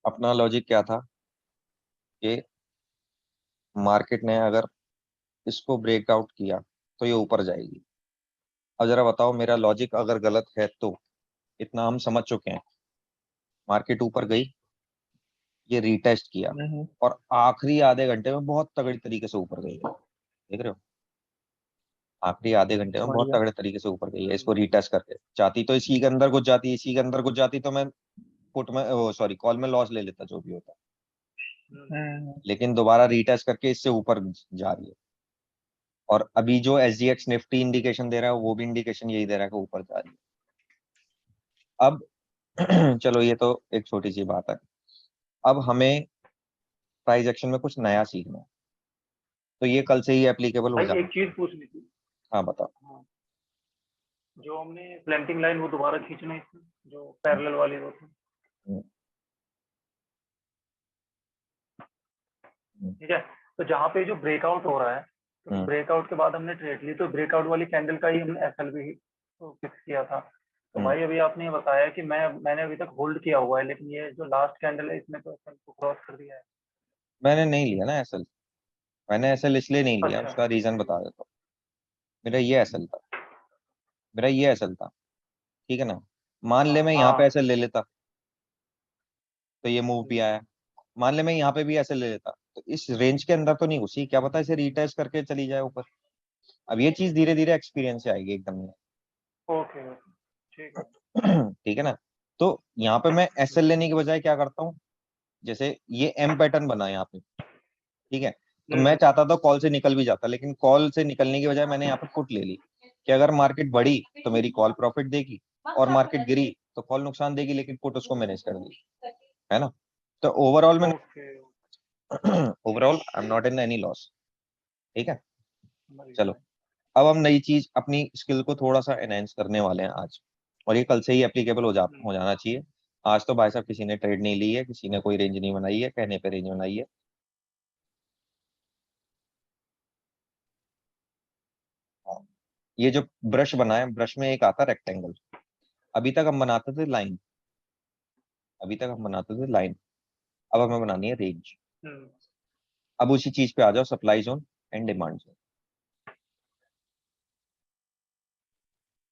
अपना लॉजिक क्या था कि मार्केट ने अगर इसको ब्रेकआउट किया तो ये ऊपर जाएगी। अब जरा बताओ मेरा लॉजिक अगर गलत है तो। इतना हम समझ चुके हैं, मार्केट ऊपर गई, ये रीटेस्ट किया और आखिरी आधे घंटे में बहुत तगड़ी तरीके से ऊपर गई है। देख रहे हो, आखिरी आधे घंटे में समझ बहुत गया। तगड़े तरीके से ऊपर गई है। इसको रीटेस्ट करके चाहती तो इसी के अंदर घुस जाती, इसी के अंदर घुस जाती तो मैं पुट में, सॉरी, कॉल में लॉस ले लेता जो भी होता। लेकिन दोबारा रीटेस्ट करके इससे ऊपर जा रही है। और अभी जो SGX निफ्टी इंडिकेशन दे रहा है वो भी इंडिकेशन यही दे रहा है कि ऊपर जा रही है। अब चलो ये तो एक छोटी सी बात है। अब हमें प्राइस एक्शन में कुछ नया सीखना है, तो ये कल से ही एप्लीकेबल हो भाई जाए। एक चीज पूछनी थी। हाँ बताओ। हाँ, जो हमने प्लैंटिंग लाइन वो दोबारा खींचना है इसमें, जो पैरेलल वाली वो थी, हम्म, हम्म, ठीक है। तो जहाँ पे जो ब्रेकआउट हो रहा है, तो हम्म, ब्रेकआउट के बाद हमने ट्रेड ली, तो ब्रेकआउट वाली कैंडल का ही हमने SLB फिक्स किया था। तो हम्म। भाई अभी आपने ये बताया कि मैंने अभी तक होल्ड किया हुआ है, लेकिन ये जो लास्ट कैंडल है इसने तो एसएल को क्रॉस कर दिया है। मैंने नहीं लिया ना एसएल। मैंने एसएल इसलिए नहीं लिया, अच्छा। उसका रीजन बता देता हूँ। मेरा ये एसएल था, मेरा ये एसएल था, ठीक है ना। मान ले हाँ मैं यहाँ पे हाँ। एसएल ले लेता तो ये मूव भी आया। मान ले मैं यहाँ पे भी एसएल ले लेता तो इस रेंज के अंदर तो नहीं घुसी, क्या पता इसे रीटेस्ट करके चली जाए ऊपर। अब ये चीज धीरे धीरे एक्सपीरियंस से आएगी एकदम। ओके ओके, ठीक है। ठीक है ना। तो यहाँ पे मैं एसएल लेने के बजाय क्या करता हूँ, जैसे ये एम पैटर्न बना है यहाँ पे, ठीक है। तो मैं हम्म। चाहता था कॉल से निकल भी जाता, लेकिन कॉल से निकलने की बजाय मैंने यहाँ पे पुट ले ली कि अगर मार्केट बढ़ी तो मेरी कॉल प्रॉफिट देगी, और मार्केट गिरी तो कॉल नुकसान देगी, लेकिन पुट उसको मैनेज कर दी, है ना। तो ओवरऑल में okay. Overall I am not in any loss. ठीक है। समझ गया चलो, भाई। अब हम नई चीज अपनी स्किल को थोड़ा सा एनहेंस करने वाले हैं आज, और ये कल से ही एप्लीकेबल हो जाना चाहिए। आज तो भाई साहब किसी ने ट्रेड नहीं ली है, किसी ने कोई रेंज नहीं बनाई है, कहने पे रेंज बनाई है। हाँ, ये जो ब्रश बना है, ब्रश में एक आता रेक्टेंगल। अभी तक हम बनाते थे लाइन, अभी तक हम बनाते थे लाइन, अब हमें बनानी है रेंज। हम्म अब उसी चीज पे आ जाओ, supply zone and demand zone.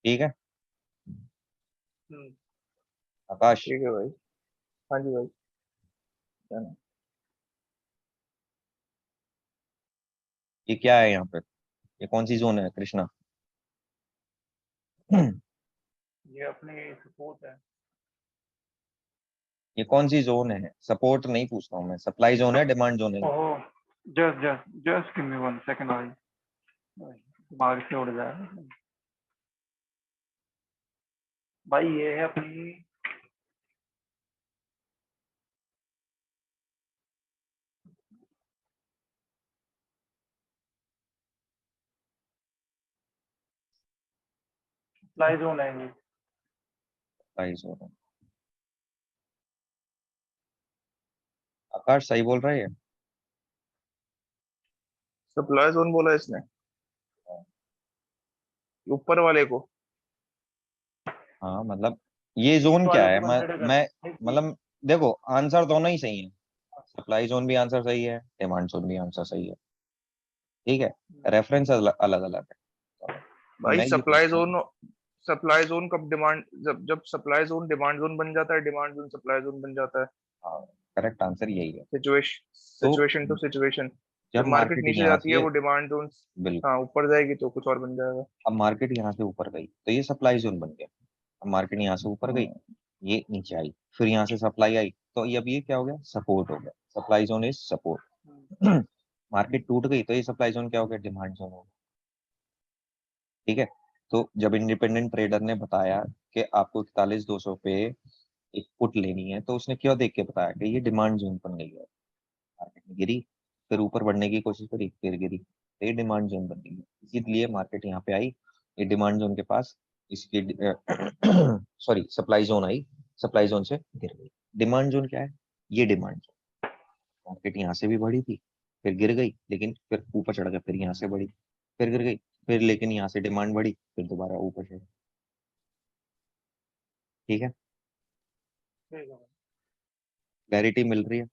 ठीक है हम्म। आकाश। ठीक है भाई। हाँ जी भाई। क्या नाम? ये क्या है यहाँ पे, ये कौन सी जोन है कृष्णा? ये अपनी सपोर्ट है। ये कौन सी जोन है? सपोर्ट नहीं पूछता हूँ मैं, सप्लाई जोन है डिमांड जोन है? ओहो, जस्ट गिव मी 1 सेकंड भाई, दिमाग से उड़ जाए। भाई ये है अपनी सप्लाई जोन है ये। सप्लाई जोन है। आकाश सही बोल रहा है? सप्लाई जोन बोला इसने, ऊपर वाले को। हाँ मतलब ये जोन इस क्या वाले है, को कंसिडर कर मैं भाई। मतलब देखो आंसर दोनों ही सही है। सप्लाई जोन भी आंसर सही है, डिमांड जोन भी आंसर सही है, ठीक है। रेफरेंस अलग अलग है। तो भाई मैं ये सप्लाई पूछता हूँ। जोन, सप्लाई जोन कब डिमांड, जब जब सप्लाई जोन डिमांड जोन बन जाता है, डिमांड जोन सप्लाई जोन बन जाता है। हाँ, करेक्ट आंसर यही है। सिचुएशन, तो सिचुएशन टू सिचुएशन। जब जब मार्केट मार्केट नीचे यहाँ जाती है से, वो डिमांड जोन, बिल्कुल, हाँ ऊपर जाएगी तो कुछ और बन जाएगा। अब मार्केट यहाँ से ऊपर गई तो ये सप्लाई जोन बन गया। अब मार्केट यहाँ से ऊपर गई, हाँ। ये नीचे आई, फिर यहाँ से सप्लाई आई, तो अब ये क्या हो गया, सपोर्ट हो गया। Supply zone is support. Market टूट गई तो ये सप्लाई जोन क्या हो गया, डिमांड जोन हो गया। ठीक है। तो जब इंडिपेंडेंट ट्रेडर ने बताया कि आपको 41,200 पे एक पुट लेनी है, तो उसने क्यों देख के बताया कि ये डिमांड जोन बन गई है। मार्केट में गिरी, फिर ऊपर बढ़ने की कोशिश करी, फिर गिरी, तो ये डिमांड जोन बन गई है। इसीलिए मार्केट यहाँ पे आई, ये डिमांड जोन के पास, इसकी sorry supply zone I, supply zone से गिर गई। डिमांड जोन क्या है, ये डिमांड जोन। मार्केट यहाँ से भी बढ़ी थी, फिर गिर गई, लेकिन फिर ऊपर चढ़ गया, फिर यहाँ से बढ़ी, फिर गिर गई, फिर लेकिन यहाँ से डिमांड बढ़ी, फिर दोबारा ऊपर चढ़ी। ठीक है। ठीक है भाई। क्लैरिटी मिल रही है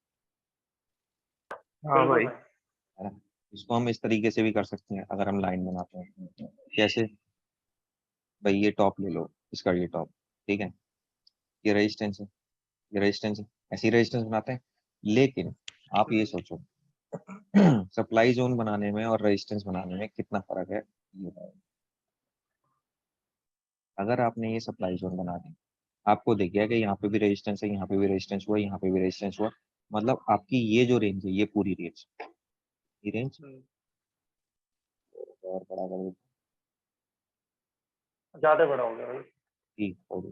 हाँ भाई। है ना? इसको हम इस तरीके से भी कर सकते हैं अगर हम लाइन बनाते हैं। कैसे? भाई ये टॉप ले लो, इसका ये टॉप, ठीक है, ये रेजिस्टेंस है, ये रेजिस्टेंस है, ऐसी रेजिस्टेंस बनाते हैं। लेकिन आप ये सोचो सप्लाई जोन बनाने में और रेजिस्टेंस बनाने में कितना फर्क है ये बताओ। अगर आपने ये सप्लाई जोन बना दी, आपको दिख गया कि यहाँ पे भी रेजिस्टेंस है, यहाँ पे भी रेजिस्टेंस हुआ, यहाँ पे भी रेजिस्टेंस हुआ, मतलब आपकी ये जो रेंज है, ये पूरी रेंज, ये रेंज और बड़ा कर ज्यादा बड़ा हो गया भाई। ठीक हो गई।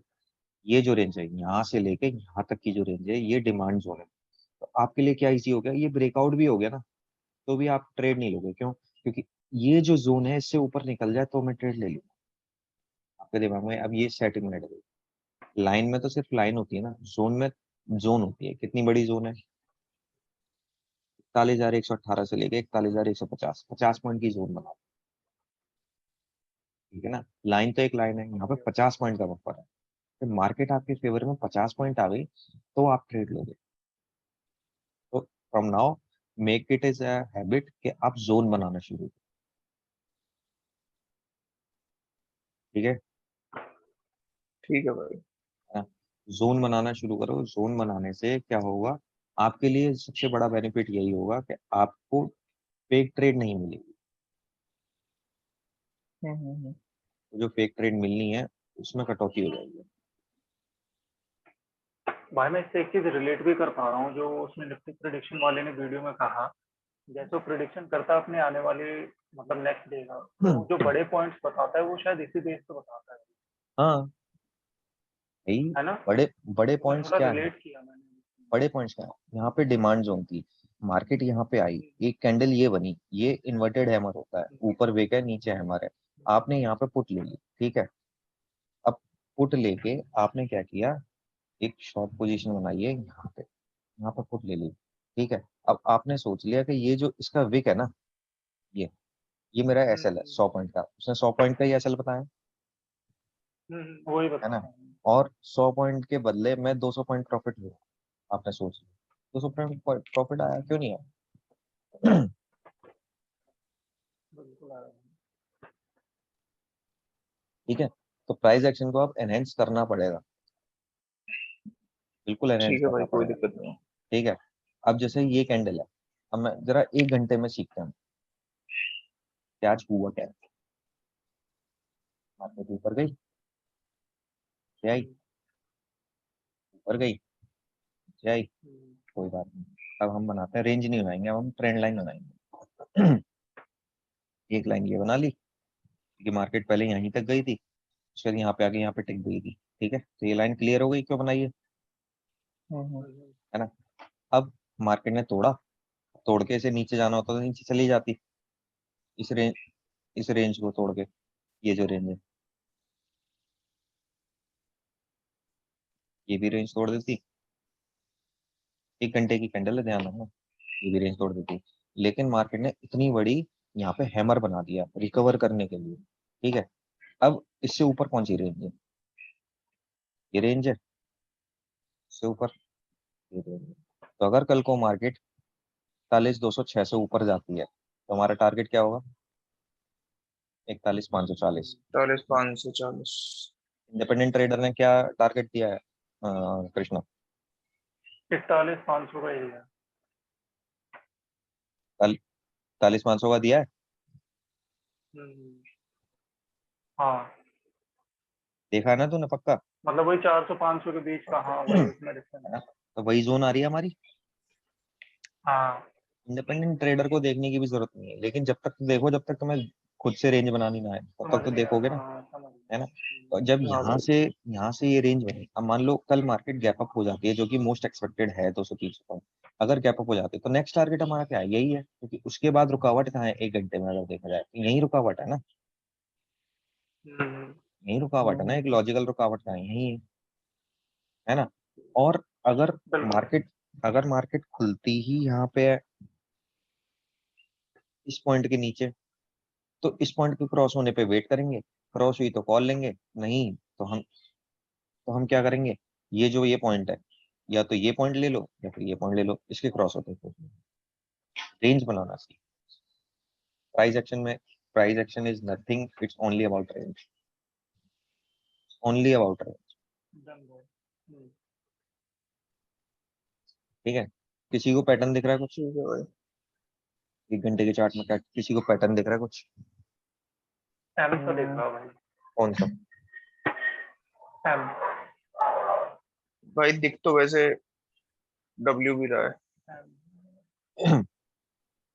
ये जो रेंज है यहाँ से लेके यहाँ तक की जो रेंज है, ये डिमांड जोन है। तो आपके लिए क्या इजी हो गया, ये ब्रेकआउट भी हो गया ना, तो भी आप ट्रेड नहीं लोगे। क्यों? क्योंकि ये जो जोन है इससे ऊपर निकल जाए तो मैं ट्रेड ले लूँ। आपके दिमाग में अब ये सेटिंग लग गई। लाइन में तो सिर्फ लाइन होती है ना, जोन में जोन होती है। कितनी बड़ी जोन है? 41,118 से लेके 41,150, 50 पॉइंट की जोन बना, ठीक है ना। लाइन तो एक लाइन है, यहाँ पे 50 पॉइंट का बफर है। तो मार्केट आपके फेवर में 50 पॉइंट आ गई तो आप ट्रेड लोगे। तो from now make it is a habit कि आप जोन बनाना शुरू करो, ठीक है ठीक है भाई। ना। जोन बनाना शुरू करो। जोन बनाने से क्या होगा, आपके लिए सबसे बड़ा बेनिफिट यही होगा कि आपको फेक ट्रेड नहीं मिलेगी। हम्म। जो फेक ट्रेड मिलनी है उसमें कटौती हो जाएगी। भाई मैं इससे एक चीज रिलेट भी कर पा रहा हूँ, जो उसने निफ्टी प्रिडिक्शन वाले ने वीडियो में कहा। जैसे वो प्रिडिक्शन करता है अपने आने वाले, मतलब नेक्स्ट डे का, तो जो बड़े पॉइंट्स बताता है वो शायद इसी बेस पे बताता हाँ भाई, है ना। बड़े बड़े मैं पॉइंट्स थोड़ा क्या है? रिलेट किया मैंने। बड़े पॉइंट्स क्या है? यहाँ पे डिमांड जोन थी, मार्केट यहाँ पे आई, एक कैंडल ये बनी, ये इन्वर्टेड हैमर होता है, ऊपर वेक है नीचे हैमर है। आपने यहाँ पे पुट ले ली, ठीक है। अब पुट लेके आपने क्या किया, एक शॉर्ट पोजीशन बनाई है यहाँ पे, यहाँ पे पुट ले ली, ठीक है। अब आपने सोच लिया कि ये जो इसका विक है ना, ये मेरा एसएल है 100 पॉइंट का, उसने 100 पॉइंट का ही एसएल बताया, वही है ना। बताता हूँ। और 100 पॉइंट के बदले मैं 200 पॉइंट प्रॉफिट लूँ। आपने सोच लिया 200 पॉइंट प्रॉफिट आया, क्यों नहीं आया? बिल्कुल आ रहा है। ठीक है। तो प्राइस एक्शन को आप एनहेंस करना पड़ेगा, बिल्कुल एनहेंस ठीक है करना भाई, कोई पड़ेगा, दिक्कत नहीं है। ठीक है। अब जैसे ये कैंडल है, अब मैं जरा 1 घंटे में सीखते हैं कि आज हुआ क्या है। मार्केट ऊपर गई, नीचे आई, ऊपर गई, नीचे आई, कोई बात नहीं। अब हम बनाते हैं, रेंज नहीं बनाएंगे, अब हम ट्रेंड लाइन बनाएंगे। एक लाइन ये बना ली, क्योंकि मार्केट पहले यहीं तक गई थी, उसके बाद यहाँ पे आके यहाँ पे टिक गई थी, ठीक है। तो ये लाइन क्लियर हो गई, क्यों बनाई है ना। अब मार्केट ने तोड़ा, तोड़ के इसे नीचे जाना होता तो नीचे चली जाती, इस रेंज, इस रेंज को तोड़ के, ये जो रेंज है ये भी रेंज तोड़ देती। 1 घंटे की कैंडल है, ध्यान रखना, ये भी रेंज तोड़ देती। लेकिन मार्केट ने इतनी बड़ी यहाँ पे हैमर बना दिया रिकवर करने के लिए, ठीक है। अब इससे ऊपर कौन सी रेंज है? ये रेंज है, इससे ऊपर ये रेंज है। तो अगर कल को मार्केट 41,206 से ऊपर जाती है तो हमारा टारगेट क्या होगा? 41,540। 41,540। इंडिपेंडेंट ट्रेडर ने क्या टारगेट दिया है कृष्णा? 41,500 का एरिया। 41,500 का दिया है। हाँ, देखा है ना तूने पक्का? मतलब वही 400-500 के बीच का, हाँ वही उसमें डिफरेंस है ना। है। तो वही जोन आ रही है हमारी। हाँ इंडिपेंडेंट ट्रेडर को देखने की भी जरूरत नहीं है, लेकिन जब तक तो देखो, जब तक तुम्हें खुद से रेंज बनानी ना है तब समझ तक तो गया, देखोगे ना, हाँ समझ है ना। गया। तो जब हाँ भाई। यहाँ से ये रेंज बनी, अब मान लो कल मार्केट गैप अप हो जाती है, जो कि मोस्ट एक्सपेक्टेड है 230 पॉइंट। अगर गैप अप हो जाती है तो नेक्स्ट टारगेट हमारा क्या है? यही है, क्योंकि उसके बाद रुकावट कहाँ है? 1 घंटे में अगर देखा जाए तो यही रुकावट है ना, यही रुकावट है ना, एक लॉजिकल रुकावट कहाँ है? यही है ना। और अगर बिल्कुल। मार्केट, अगर मार्केट खुलती ही यहाँ पे है इस पॉइंट के नीचे, तो इस पॉइंट के क्रॉस होने पे वेट करेंगे, क्रॉस हुई तो कॉल लेंगे, नहीं तो हम क्या करेंगे? ये जो ये पॉइंट है, या तो ये पॉइंट ले लो या फिर ये पॉइंट ले लो, इसके क्रॉस होते हैं। रेंज बनाना सीखो। Price action is nothing, it's only about range, only about range. Done भाई। ठीक है, किसी को पैटर्न दिख रहा है कुछ? ठीक है भाई। 1 घंटे के चार्ट में क्या किसी को पैटर्न दिख रहा है कुछ? एम सा देख रहा भाई। कौन सा? एम। भाई दिख तो वैसे डब्ल्यू भी रहा है।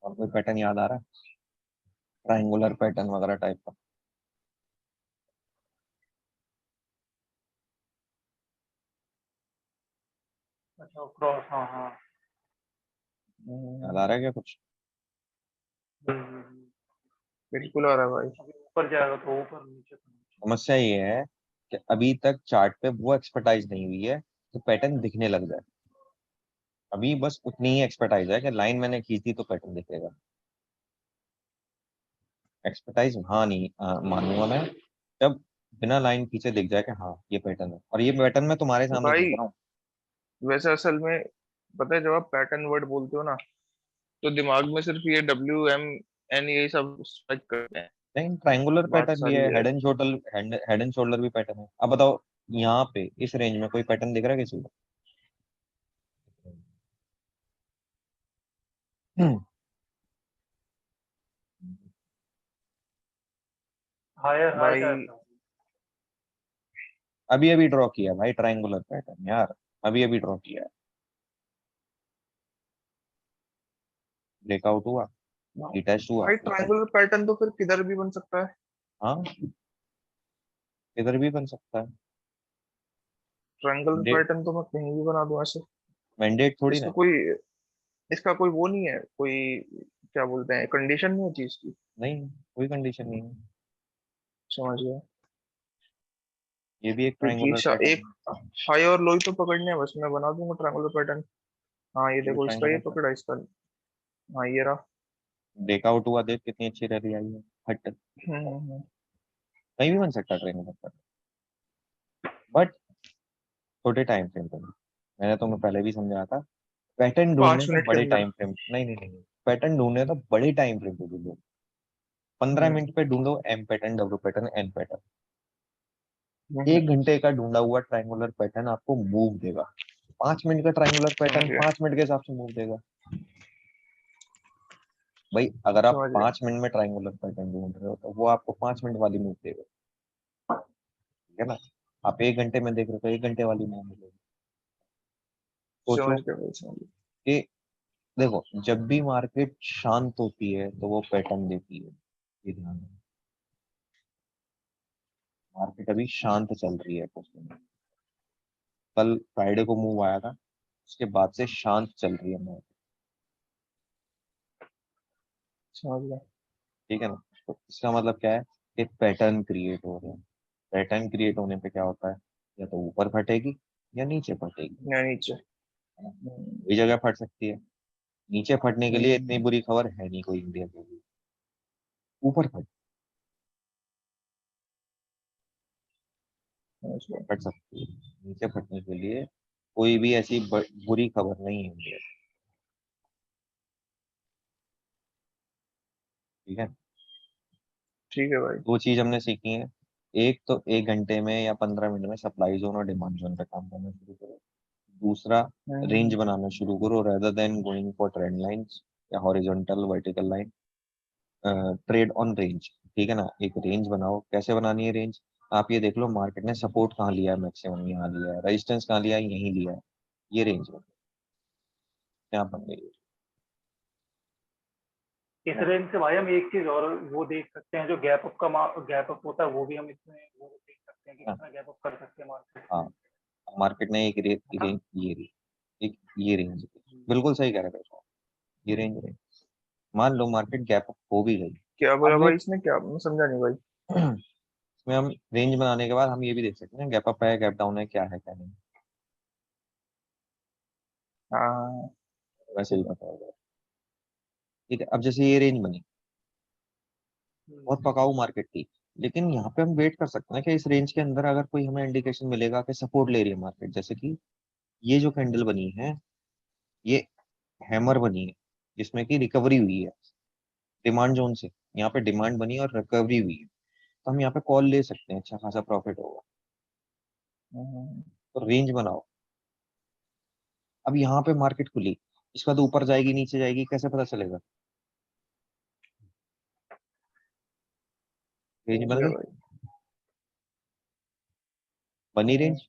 और कोई पैटर्न याद आ रहा है? ट्रायंगुलर पैटर्न वगैरह टाइप का? अच्छा क्रॉस, हाँ हाँ। याद आ रहा है क्या कुछ? बिल्कुल आ रहा है भाई। अभी ऊपर जाएगा तो ऊपर, नीचे तो नीचे। समस्या ये है कि अभी तक चार्ट पे वो एक्सपर्टाइज नहीं हुई है तो पैटर्न दिखने लग जाए। अभी बस उतनी ही एक्सपर्टाइज है कि लाइन मैंने खींची तो पैटर्न दिखेगा। एक्सपर्टाइज हाँ नहीं मानूंगा मैं जब बिना लाइन खींचे दिख जाए कि हाँ ये पैटर्न है, और ये पैटर्न मैं तुम्हारे सामने भाई खींच रहा हूँ। वैसे असल में पता है, जब आप पैटर्न वर्ड बोलते हो ना, तो दिमाग में सिर्फ ये डब्ल्यू एम एन यही सब स्ट्राइक करते हैं। नहीं, ट्रायंगुलर बात पैटर्न भी सारी है, है। हेड एंड शोल्डर भी पैटर्न है। अब बताओ यहाँ पे इस रेंज में कोई पैटर्न दिख रहा है किसी को? हम्म। हायर हाई भाई टाइप का। अभी अभी ड्रॉ किया भाई ट्रायंगुलर पैटर्न यार, अभी अभी ड्रॉ किया है। ब्रेकआउट हुआ, रिटेस्ट हुआ, भाई ऊपर। ट्रायंगुलर पैटर्न तो फिर किधर भी बन सकता है। हाँ, इधर भी बन सकता है। ट्रायंगुलर मैंडेट, पैटर्न तो मैं कहीं भी बना दूं ऐसे। मैंडेट थोड़ी इसका ना। कोई इसका कोई वो नहीं है, कोई क्या बोलते हैं, कंडीशन नहीं है चीज की। नहीं, कोई कंडीशन नहीं है। समझ गया। ये भी एक क्योंकि ट्रायंगुलर पैटर्न एक है। हाई और लो ही तो पकड़ने हैं, बस मैं बना दूंगा ट्रायंगुलर पैटर्न। हाँ ये ये भी देखो, इसका ये ट्रायंगुलर पैटर्न। पकड़ा इसका। हाँ ये रहा। ब्रेकआउट हुआ, देख कितनी अच्छी रैली आई है। हट, हम्म। कहीं भी बन सकता है ट्रायंगुलर पैटर्न, बट छोटे टाइम फ्रेम पे। मैंने तुम्हें पहले भी समझाया था, पैटर्न ढूंढने पांच तो मिनट के बड़े अंदर। टाइम फ्रेम, नहीं, पैटर्न ढूंढने तो बड़े टाइम फ्रेम पे ढूंढो। 15 मिनट पे ढूंढो M pattern, W pattern, N pattern. Hmm, 1 घंटे का ढूंढा हुआ ट्रायंगुलर पैटर्न आपको मूव देगा। 5 मिनट का ट्रायंगुलर समझ पैटर्न गया। 5 मिनट के हिसाब से मूव देगा। भाई अगर आप समझ गया। 5 मिनट में ट्रायंगुलर पैटर्न ढूंढ रहे हो तो वो आपको 5 मिनट वाली मूव देगा, ठीक है ना? आप 1 घंटे में देख रहे हो तो 1 घंटे वाली मूव मिलेगी। सोचो समझ गया भाई, समझ गया। कि देखो, जब भी मार्केट शांत होती है तो वो पैटर्न देती है। ये ध्यान रखो, मार्केट अभी शांत चल रही है कुछ दिन। कल फ्राइडे को मूव आया था, उसके बाद से शांत चल रही है मार्केट, समझ गया। ठीक है ना? तो इसका मतलब क्या है कि पैटर्न क्रिएट हो रहे हैं। पैटर्न क्रिएट होने पे क्या होता है, या तो ऊपर फटेगी या नीचे फटेगी, या नीचे। है ना? कोई जगह फट सकती है। नीचे फटने के लिए इतनी हम्म, बुरी खबर है नहीं कोई इंडिया के लिए। ऊपर समझ गया। फट सकती है, नीचे फटने के लिए कोई भी ऐसी बुरी खबर नहीं है इंडिया की, ठीक है? ठीक है भाई। दो चीज हमने सीखी है। एक तो 1 घंटे में या 15 मिनट में सप्लाई जोन और डिमांड जोन पे काम करना शुरू करो। दूसरा, रेंज हम्म, बनाना शुरू करो rather than going for trend lines या horizontal vertical line. Trade on range, ठीक है ना? एक रेंज बनाओ। कैसे बनानी है रेंज? आप ये देख लो मार्केट ने सपोर्ट कहाँ लिया है, मैक्सिमम यहाँ लिया है, रेजिस्टेंस कहाँ लिया है, यहीं लिया है। ये रेंज है, यहाँ बन गई इस है। रेंज से भाई हम एक चीज और वो देख सकते हैं, जो गैप अप का गैप अप होता है वो भी हम इसमें वो देख सकते हैं कि हाँ कितना गैप अप कर सकते हैं मार्केट। हाँ, मार्केट ने एक है ना? रेंज ये रही, एक ये रेंज, बिल्कुल सही कह रहे हो। ये रेंज रही, मान लो मार्केट गैप अप हो भी गई। क्या अब बोला मैं भाई इसने, क्या मैं समझा नहीं भाई। इसमें हम रेंज बनाने के बाद हम ये भी देख सकते हैं गैप अप है, गैप डाउन है, क्या है क्या नहीं। हाँ। वैसे ही पता होगा, ठीक है? अब जैसे ये रेंज बनी, हम्म, बहुत पकाऊ मार्केट थी, लेकिन यहाँ पे हम वेट कर सकते हैं कि इस रेंज के अंदर अगर कोई हमें इंडिकेशन मिलेगा कि सपोर्ट ले रही है मार्केट, जैसे कि ये जो कैंडल बनी है ये हैमर बनी है जिसमें कि रिकवरी हुई है डिमांड जोन से, यहाँ पे डिमांड बनी और रिकवरी हुई है, तो हम यहाँ पे कॉल ले सकते हैं, अच्छा खासा प्रॉफिट होगा। तो रेंज बनाओ। अब यहाँ पे मार्केट खुली, इसके बाद ऊपर जाएगी नीचे जाएगी कैसे पता चलेगा? रेंज बन ठीक है गई, भाई। बनी रेंज।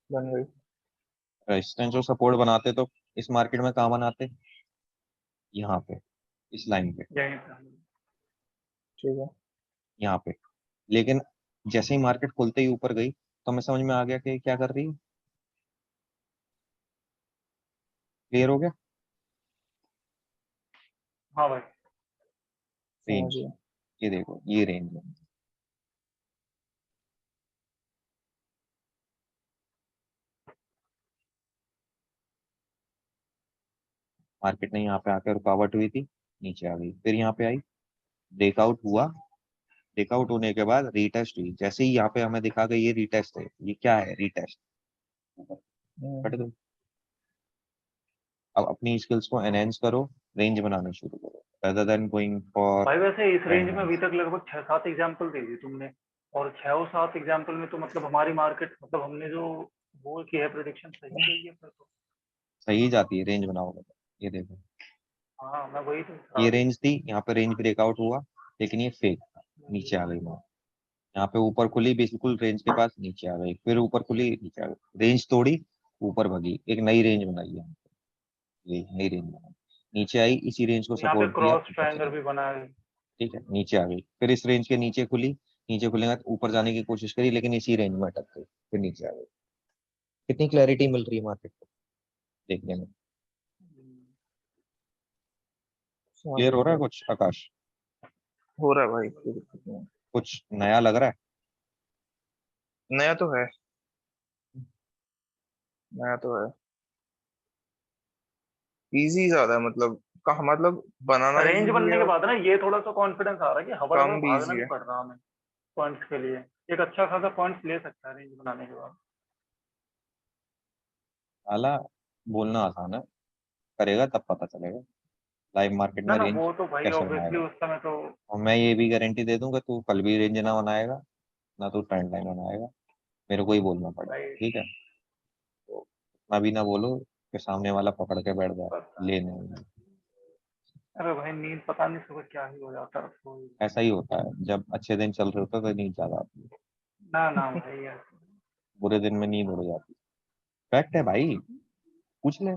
बन गई। रेजिस्टेंस और सपोर्ट बनाते तो इस मार्केट में कहाँ बनाते? यहाँ पे, इस लाइन पे, यहीं पे। ठीक है। यहाँ पे। लेकिन जैसे ही मार्केट खुलते ही ऊपर गई तो हमें समझ में आ गया कि क्या कर रही है। क्लियर हो गया? हाँ भाई। समझ रेंज, गया। ये देखो ये रेंज है। मार्केट ने यहाँ पे आकर रुकावट हुई थी, नीचे आ गई, फिर यहाँ पे आई, ब्रेकआउट हुआ, ब्रेकआउट होने के बाद रीटेस्ट हुई, जैसे ही यहाँ पे हमें दिखा गई ये रीटेस्ट है, ये क्या है रीटेस्ट, कट गई। अब अपनी स्किल्स को एनहेंस करो, रेंज बनाना शुरू करो rather than going for भाई वैसे इस रेंज trend में अभी lines। तक लगभग 6-7 एग्जांपल दे दी तुमने, और 6 और 7 एग्जांपल में तो मतलब हमारी मार्केट, मतलब हमने जो वो की है प्रेडिक्शन सही गई है फिर तो। सही जाती है रेंज बनाओगे तो। ये देखो हाँ मैं वही तो ये खराब। रेंज थी, यहाँ पे रेंज ब्रेकआउट हुआ, लेकिन ये फेक था, नीचे आ गई मार। यहाँ पे ऊपर खुली बिल्कुल रेंज के पास, नीचे आ गई, फिर ऊपर खुली नीचे आ गई, रेंज तोड़ी, ऊपर भगी, एक नई रेंज बनाई है, ये नई रेंज बनाई, नीचे आई, इसी रेंज को यहाँ पे सपोर्ट दिया, क्रॉस ऊपर ट्रायंगल चली, भी बना है। ठीक है, नीचे आ गई, फिर इस रेंज के नीचे खुली, नीचे खुलने के बाद ऊपर जाने की कोशिश करी, लेकिन इसी रेंज में अटक गई, फिर नीचे आ गई। कितनी क्लैरिटी मिल रही है मार्केट को देखने में? समझ क्लियर हो गया रहा है भाई। कुछ आकाश? हो रहा है भाई, कोई दिक्कत नहीं है। कुछ नया लग रहा है? नया तो है। नया तो है। इजी ज्यादा है, मतलब कहा, मतलब बनाना रेंज इजी बनने है के और बाद ना ये थोड़ा सा कॉन्फिडेंस आ रहा है कि हवा हवा काम भी भागना इजी नहीं है। पड़ रहा हमें पॉइंट्स के लिए। एक अच्छा खासा पॉइंट्स ले सकता है रेंज बनाने के बाद। साला बोलना आसान है, करेगा तब पता चलेगा लाइव मार्केट ना में ना रेंज वो तो भाई कैसे ऑब्वियसली बनाएगा। उस समय तो। और मैं ये भी गारंटी दे दूंगा तू कल भी रेंज ना बनाएगा, ना तू ट्रेंड लाइन बनाएगा, मेरे को ही बोलना पड़ेगा, भाई ठीक है? तो इतना भी ना बोलो कि सामने वाला पकड़ के बैठ जाए पता। लेने में। अरे भाई नींद पता नहीं सुबह क्या ही हो जाता है तो। ऐसा ही होता है, जब अच्छे दिन चल रहे होते हैं तो नींद ज्यादा आती है, ना ना भाई ऐसे। बुरे दिन में नींद उड़ जाती है। फैक्ट है भाई, पूछ ले,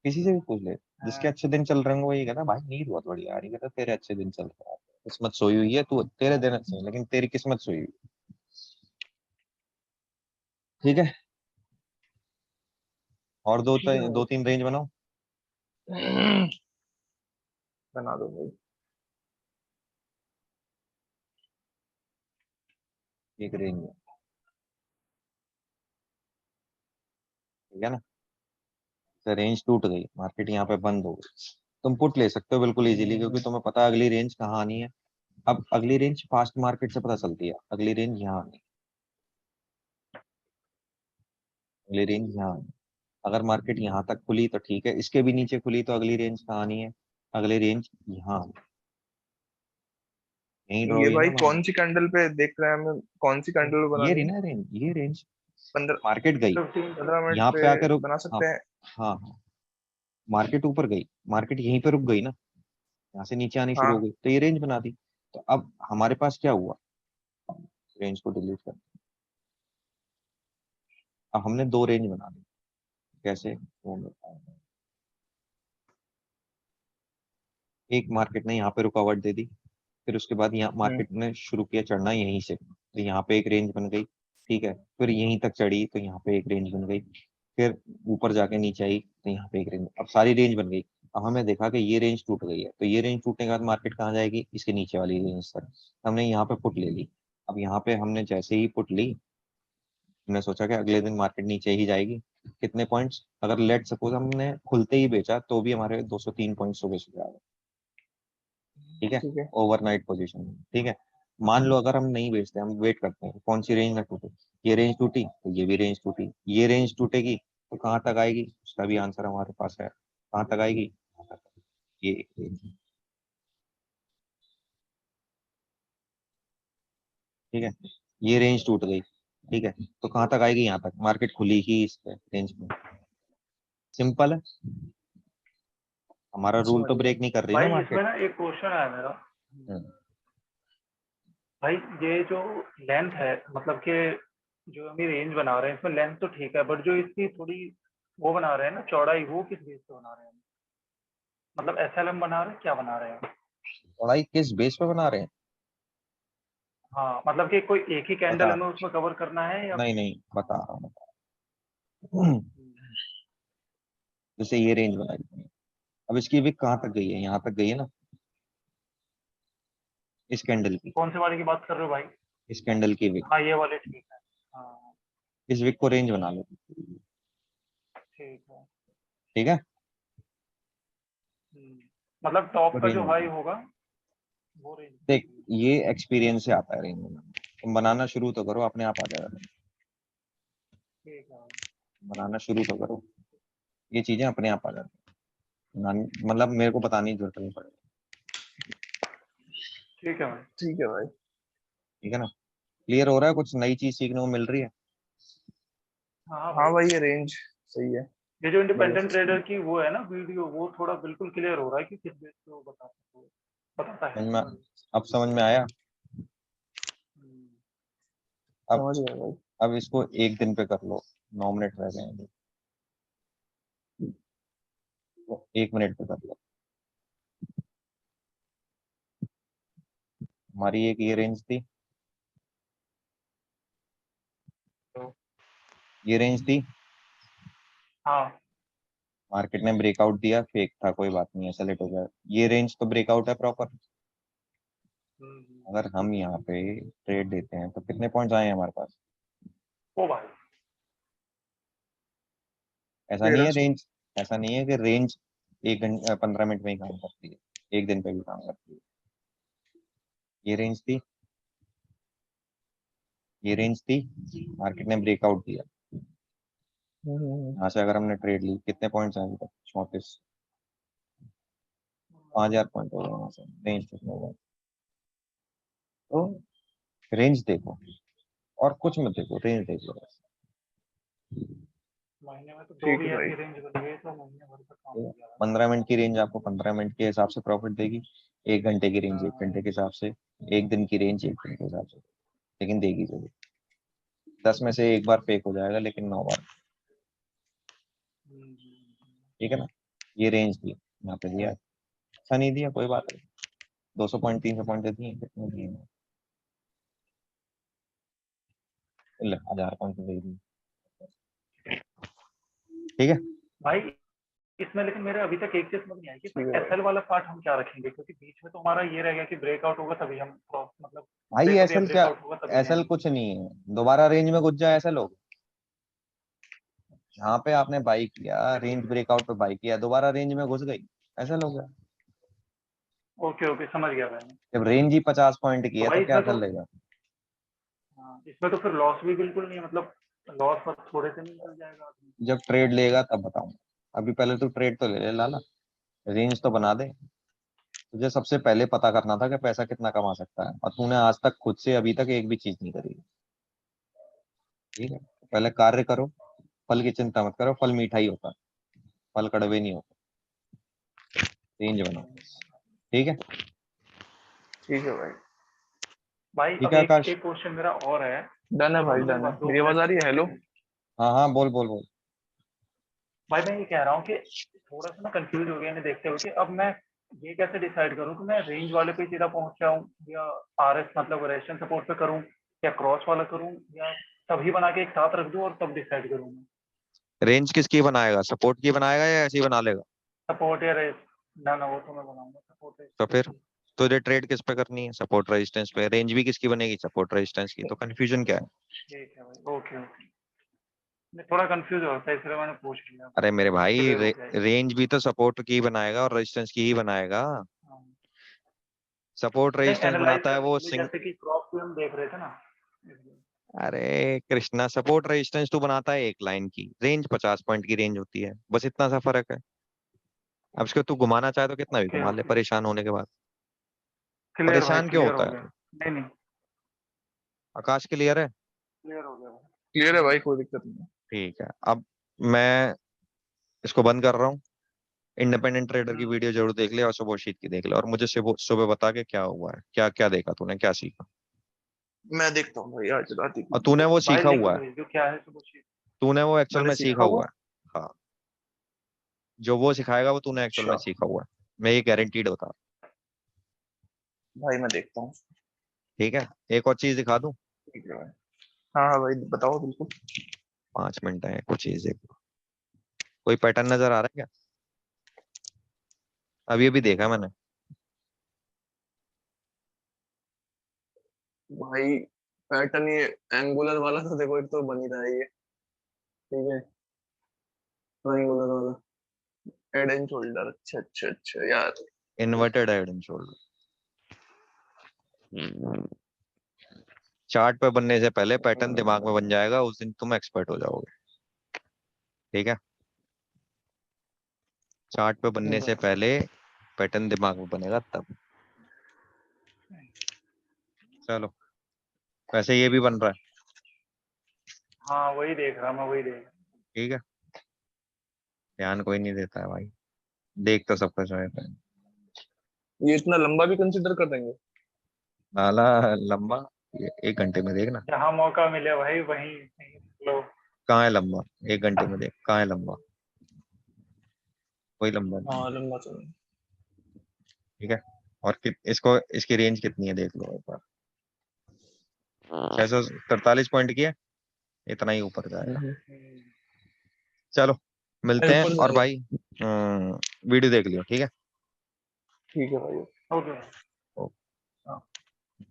किसी से भी पूछ ले, जिसके हाँ, अच्छे दिन चल रहे हैं वो ये कहता भाई नींद बहुत बढ़िया आ रही है, कहता तेरे अच्छे दिन चल रहे हैं, किस्मत सोई हुई है, तू तेरे दिन अच्छे हैं लेकिन तेरी किस्मत सोई हुई है। ठीक है, और ठीक है दो भाई। तीन रेंज बनाओ। बना दो भाई। एक रेंज में, ठीक है ना? तो रेंज टूट गई, मार्केट यहाँ पे बंद हो गई, तुम पुट ले सकते हो बिल्कुल इजीली, क्योंकि तुम्हें पता है अगली रेंज कहाँ आनी है। अब अगली रेंज फास्ट मार्केट से पता चलती है, अगली रेंज यहाँ आनी है, अगली रेंज यहाँ आनी है। अगर मार्केट यहाँ तक खुली तो ठीक है, इसके भी नीचे खुली तो अगली रेंज कहाँ आनी है? अगली रेंज यहाँ आनी है। यही ड्रॉ ये हुई ना भाई हमारी, कौन सी कैंडल पे देख रहे हैं हमें, कौन सी कैंडल ये बनानी रही है? ना रेंज, ये रेंज। 15 मार्केट गई, 15 तो। 15 मिनट यहाँ पे पे आकर रुक, बना हाँ सकते हैं। हाँ हाँ, मार्केट ऊपर गई, मार्केट यहीं पे रुक गई ना, यहाँ से नीचे आनी शुरू हो हाँ। गई तो ये रेंज बना दी। तो अब हमारे पास क्या हुआ, रेंज को डिलीट कर, अब हमने दो रेंज बना दी, कैसे वो मैं बताऊंगा। एक मार्केट ने यहाँ पे रुकावट दे दी, फिर उसके बाद यहाँ हम्म। मार्केट ने शुरू किया चढ़ना यहीं से, तो यहाँ पे एक रेंज बन गई, ठीक है, फिर यहीं तक चढ़ी तो यहाँ पे एक रेंज बन गई, फिर ऊपर जाके नीचे आई तो यहाँ पे एक रेंज, अब सारी रेंज बन गई। अब हमें देखा कि ये रेंज टूट गई है, तो ये रेंज टूटने के बाद मार्केट कहाँ जाएगी, इसके नीचे वाली रेंज तक। हमने यहाँ पे पुट ले ली, अब यहाँ पे हमने जैसे ही पुट ली, हमने सोचा कि अगले दिन मार्केट नीचे ही जाएगी, कितने पॉइंट्स, अगर लेट सपोज हमने खुलते ही बेचा तो भी हमारे 203 पॉइंट्स सुबह सुबह आ गए, ठीक है, ठीक है। ओवरनाइट पोजीशन, ठीक है। मान लो अगर हम नहीं बेचते, हम वेट करते हैं कौन सी रेंज ना टूटे, ये रेंज टूटी तो ये भी रेंज टूटी, ये रेंज टूटेगी कहाँ तक आएगी उसका भी आंसर हमारे पास है, कहाँ तक आएगी, ये एक रेंज। ठीक है, ये रेंज टूट गई, ठीक है, तो कहाँ तक आएगी, यहाँ तक, मार्केट खुली ही इस पे रेंज में। सिंपल है, हमारा रूल तो ब्रेक नहीं कर रही ना भाई इसमें मार्केट। ना एक क्वेश्चन है मेरा, हम्म, भाई ये जो लेंथ है, मतलब कि जो हम ये रेंज बना रहे हैं इसमें लेंथ तो ठीक है, बट जो इसकी थोड़ी वो बना रहे हैं ना चौड़ाई, वो किस बेस पे बना रहे हैं? मतलब एसएलएम बना रहे हैं, क्या बना रहे हैं? चौड़ाई किस बेस पे बना रहे हैं, हाँ मतलब कि कोई एक ही कैंडल बता, हमें उसमें कवर करना है या? नहीं नहीं बता रहा हूँ, बता रहा हूँ। जैसे ये रेंज बनाई थी, अब इसकी विक कहाँ तक गई है, यहाँ तक गई है ना, इस कैंडल की, कौन से वाले की बात कर रहे हो भाई? इस कैंडल की विक, हाँ ये वाले ठीक है। हाँ इस विक को रेंज बना लो, ठीक है। ठीक है, मतलब टॉप का रेंज जो हाई बना। होगा वो रेंज। देख, ये एक्सपीरियंस से आता है रेंज बनाना, तुम बनाना शुरू तो करो, अपने आप आ जाएगा, ठीक है भाई। बनाना शुरू तो करो, ये चीजें अपने आप आ जाती हैं, मतलब मेरे को बताने की जरूरत नहीं पड़ेगी, ठीक है भाई। ठीक है भाई। ठीक है ना, क्लियर हो रहा है, कुछ नई चीज सीखने को मिल रही है। हाँ हाँ भाई, भाई ये रेंज सही है, ये जो बढ़िया इंडिपेंडेंट सिस्टम। ट्रेडर की वो है ना वीडियो, वो थोड़ा बिल्कुल क्लियर हो रहा है कि किस बेस पे वो बताता है। समझ में, अब समझ में आया। हम्म, अब समझ गया भाई। अब इसको एक दिन पे कर लो, 9 मिनट रह गए हैं अभी, तो 1 मिनट पे कर लो। हमारी एक ये रेंज थी, तो ये रेंज थी, हाँ। मार्केट ने ब्रेकआउट दिया, फेक था, कोई बात नहीं, ऐसा लेट हो गया, ये रेंज तो ब्रेकआउट है प्रॉपर। हम्म, अगर हम यहाँ पे ट्रेड देते हैं तो कितने पॉइंट्स आए हैं हमारे पास, ओ भाई। ऐसा नहीं है 1300। रेंज, ऐसा नहीं है कि रेंज 1 घंटे 15 मिनट में ही काम करती है, एक दिन पे भी काम करती है। ये रेंज थी, ये रेंज थी, मार्केट ने ब्रेकआउट दिया, यहाँ से अगर हमने ट्रेड ली, कितने पॉइंट्स आए अभी तक, 34, 5,000 पॉइंट हो गए वहां से, रेंज तक हो गए। तो रेंज देखो, और कुछ मत देखो, रेंज देख लो बस। महीने में तो दो ठीक भी है भाई। ऐसी रेंज बन गई तो महीने भर तक काम हो गया। 15 मिनट की रेंज आपको 15 मिनट के हिसाब से प्रॉफिट देगी, 1 घंटे की रेंज 1 घंटे के हिसाब से, एक दिन की रेंज 1 दिन के हिसाब से, लेकिन देगी जरूर। 10 में से एक बार फेक हो जाएगा, लेकिन 9 बार। ठीक है ना, ये रेंज दी, यहाँ पे दिया, अच्छा नहीं दिया कोई बात नहीं, 200 पॉइंट 300 पॉइंट देती है, कितने दिए हैं? 1,000 पॉइंट दे दी, ठीक है। भाई इसमें लेकिन मेरे अभी तक एक चीज समझ नहीं आई कि ठीक है भाई। एसएल वाला पार्ट हम क्या रखेंगे, क्योंकि बीच में तो हमारा ये रह गया कि ब्रेकआउट होगा तभी हम मतलब भाई ब्रेकआउट या एसएल क्या, ब्रेकआउट होगा तभी एसएल लेंगे। कुछ नहीं है, दोबारा रेंज में घुस जाए एसएल होगा, यहाँ पे आपने बाई किया, रेंज ब्रेकआउट पे बाई किया, दोबारा रेंज में घुस गई, एसएल हो गया। ओके ओके, समझ गया मैंने। जब रेंज ही 50 पॉइंट की तो है तो भाई क्या इसमें तो, एसएल लेगा। हाँ, इसमें तो फिर लॉस भी बिल्कुल नहीं है, मतलब लॉस बस थोड़े से नहीं निकल जाएगा आदमी। जब ट्रेड लेगा तब बताऊंगा, अभी पहले तू ट्रेड तो ले ले लाला, रेंज तो बना दे। तुझे सबसे पहले पता करना था कि पैसा कितना कमा सकता है, और तूने आज तक खुद से अभी तक एक भी चीज नहीं करी, ठीक है, पहले कार्य करो, फल की चिंता मत करो, फल मीठा ही होता है, फल कड़वे नहीं होते, रेंज बनाओ, ठीक है। ठीक है भाई। भाई ठीक अब है एक आकाश, एक क्वेश्चन मेरा और है। डन है सुनो भाई, तो मेरी डन है। बात, दो मेरी आवाज मिनट आ रही है? हेलो। हाँ हाँ बोल बोल बोल। भाई मैं ये कह रहा हूँ कि थोड़ा सा ना कंफ्यूज हो गया इन्हें देखते हुए कि अब मैं ये कैसे डिसाइड करूँ कि मैं रेंज वाले पे सीधा पहुंच जाऊँ या आरएस मतलब रेजिस्टेंस सपोर्ट पे करूँ या क्रॉस वाला करूँ या सभी बना के एक साथ रख दूँ और तब डिसाइड करूँ मैं? रेंज किसकी बनाएगा, सपोर्ट की बनाएगा या ऐसी बना लेगा, सपोर्ट या रेस, ना ना वो तो मैं बनाऊंगा सपोर्ट तो रेजिस्टेंस फिर की। तुझे ट्रेड किस पे करनी है, सपोर्ट रेजिस्टेंस पे, रेंज भी किसकी बनेगी, सपोर्ट रेजिस्टेंस की, तो कंफ्यूजन क्या है। ठीक है भाई, ओके ओके। मैं थोड़ा कंफ्यूज होता है इसलिए मैंने पूछ लिया, अरे मेरे भाई क्लियर हो गया ये। रेंज भी तो सपोर्ट की बनाएगा और रेजिस्टेंस की ही बनाएगा, हाँ। सपोर्ट नहीं रेजिस्टेंस एनालाइज बनाता है करने वो के लिए, जैसे कि क्रॉप भी हम देख रहे थे ना, इसलिए। अरे कृष्णा, सपोर्ट रेजिस्टेंस तू बनाता है एक लाइन की, रेंज 50 पॉइंट की रेंज होती है, बस इतना सा फर्क है। अब इसको तू घुमाना चाहे तो कितना भी ओके घुमा ले ओके, परेशान होने के बाद। क्लियर भाई, परेशान क्यों क्लियर होता हो है गया। तू? नहीं नहीं, आकाश क्लियर है? क्लियर हो गया भाई। क्लियर है भाई, कोई दिक्कत नहीं है। ठीक है, अब मैं इसको बंद कर रहा हूँ। इंडिपेंडेंट ट्रेडर की वीडियो जरूर देख ले और सुबोशीत की देख ले, और मुझे सुबह सुबह बता के क्या हुआ है, क्या क्या देखा तूने, क्या सीखा। मैं देखता हूँ भाई, आज रात ही और तूने वो भाई सीखा लिंक हुआ है, भेज दो, क्या है सुबह शीट। तूने वो एक्चुअल मैंने में सीखा सीखा हुआ। हुआ है। हाँ, जो वो सिखाएगा वो तूने एक्चुअल में अच्छा सीखा हुआ है, मैं ये गारंटीड बता। भाई, मैं देखता हूँ। ठीक है, एक और चीज दिखा दूं? ठीक है भाई। हाँ हाँ भाई, बताओ बिल्कुल। 5 मिनट है, कुछ चीज देख लो। कोई पैटर्न नजर आ रहा है क्या? अभी अभी देखा मैंने। भाई पैटर्न ये एंगुलर वाला तो देखो, एक तो बन ही रहा है ये। ठीक है, ट्रायंगुलर वाला हेड एंड शोल्डर। अच्छा अच्छा अच्छा यार। Inverted head and shoulder. Chart पे बनने से पहले पैटर्न दिमाग में बन जाएगा, उस दिन तुम एक्सपर्ट हो जाओगे। ठीक है, चार्ट पे बनने से पहले पैटर्न दिमाग में बनेगा तब। चलो, वैसे ये भी बन रहा है। हाँ वही देख रहा, मैं वही देख रहा। ठीक है, ध्यान कोई नहीं देता है भाई, देख तो सब कुछ रहता है। ये इतना लंबा भी कंसिडर कर देंगे? नाला लंबा, ये 1 घंटे में देखना। जहाँ मौका मिले भाई वहीं वहीं लो। कहाँ है लंबा? 1 घंटे में देख कहाँ है लंबा, कोई लंबा नहीं है। हाँ लंबा तो नहीं। ठीक है, और इसको, इसकी रेंज कितनी है देख लो एक बार। 643 पॉइंट की है, इतना ही ऊपर जाएगा। चलो मिलते हैं, ऊपर और जाएगा। भाई वीडियो देख लियो, ठीक है। ठीक है भाई। ओके। ओके।